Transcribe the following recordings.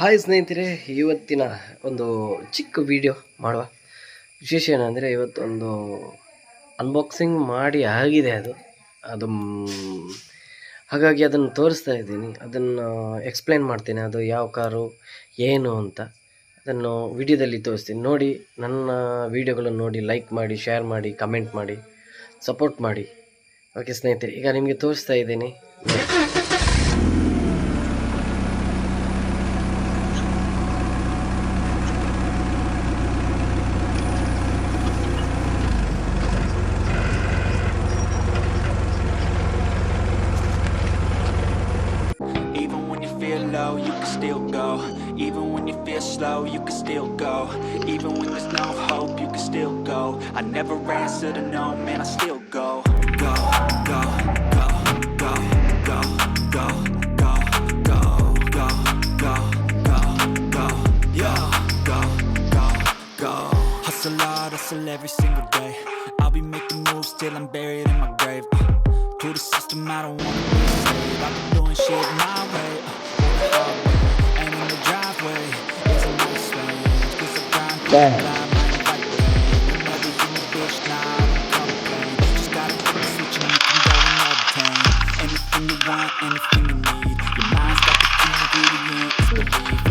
Hi ಸ್ನೇಹಿತರೆ, ಇವತ್ತಿನ ಒಂದು ಚಿಕ್ಕ ವಿಡಿಯೋ ಮಾಡುವ ವಿಶೇಷ ಏನಂದರೆ ಇವತ್ತೊಂದು ಅನ್ಬಾಕ್ಸಿಂಗ್ ಮಾಡಿ ಆಗಿದೆ ಅದು ಹಾಗಾಗಿ ಅದನ್ನು ತೋರಿಸ್ತಾ ಇದ್ದೀನಿ. ಅದನ್ನು ಎಕ್ಸ್ಪ್ಲೈನ್ ಮಾಡ್ತೀನಿ, ಅದು ಯಾವ ಕಾರು ಏನು ಅಂತ ಅದನ್ನು ವಿಡಿಯೋದಲ್ಲಿ ತೋರಿಸ್ತೀನಿ. ನೋಡಿ, ನನ್ನ ವಿಡಿಯೋಗಳನ್ನು ನೋಡಿ ಲೈಕ್ ಮಾಡಿ, ಶೇರ್ ಮಾಡಿ, ಕಮೆಂಟ್ ಮಾಡಿ, ಸಪೋರ್ಟ್ ಮಾಡಿ. ಓಕೆ ಸ್ನೇಹಿತರೆ, ಈಗ ನಿಮಗೆ ತೋರಿಸ್ತಾ ಇದ್ದೀನಿ. Low, you can still go. Even when you feel slow, you can still go. Even when there's no hope, you can still go. I never answer to no, man, I still go. Go, go, go, go, go, go, go, go, go, go, go, go, yo, go, go, go. Hustle hard, hustle every single day. I'll be making moves till I'm buried in my grave. To the system, I don't wanna be a slave. I've been doing shit my way. And in the driveway, it's a nice range. Cause I grind through the line, my right lane. Whenever you a bitch, nah, I don't complain. Just gotta flip the switch and you can go and obtain anything you want, anything you need. Your mind's got the key ingredient, it's belief.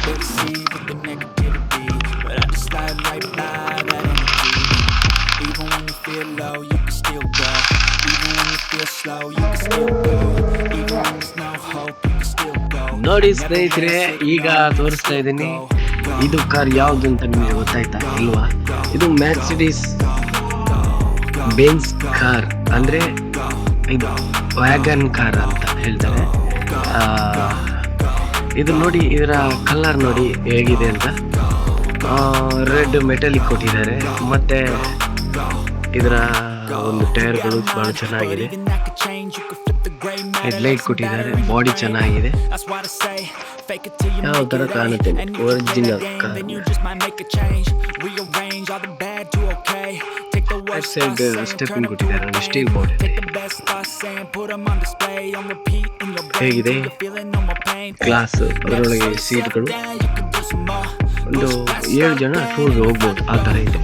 They deceive with the negativity, but I just slide right by that energy. Even when you feel low, you can still go. Even when you feel slow, you can still go. Even when there's no hope, you can still go. ನೋಡಿ ಸ್ನೇಹಿತರೆ, ಈಗ ತೋರಿಸ್ತಾ ಇದ್ದೀನಿ. ಇದು car ಯಾವುದು ಅಂತ ನಿಮಗೆ ಗೊತ್ತಾಯ್ತಾ ಇಲ್ವಾ? ಇದು ಮೆರ್ಸಿಡಿಸ್ ಬೆಂಜ್ ಕಾರ್, ಅಂದರೆ ಇದು ವ್ಯಾಗನ್ ಕಾರ್ ಅಂತ ಹೇಳ್ತಾರೆ. ಇದು ನೋಡಿ, ಇದರ ಕಲರ್ ನೋಡಿ ಹೇಗಿದೆ ಅಂತ. ರೆಡ್ ಮೆಟಲಿಕ್ ಕೊಟ್ಟಿದ್ದಾರೆ, ಮತ್ತೆ ಇದರ ಒಂದು ಟೈರ್ಗಳು ಬಹಳ ಚೆನ್ನಾಗಿದೆ. ಹೆಡ್ಲೈಟ್ ಕೊಟ್ಟಿದ್ದಾರೆ, ಬಾಡಿ ಚೆನ್ನಾಗಿದೆ. ಯಾವ ಥರ ಕಾಣುತ್ತೆ original car. Right side stepping ಕೊಟ್ಟಿದ್ದಾರೆ, ಸ್ಟೀಲ್ ಬಾಡಿ. ಹೇಗಿದೆ ಗ್ಲಾಸ್, ಅದರೊಳಗೆ ಸೀಟ್ಗಳು. ಒಂದು 7 ಜನ ಟೂರ್ಗೆ ಹೋಗ್ಬೋದು, ಆ ಥರ ಇದೆ.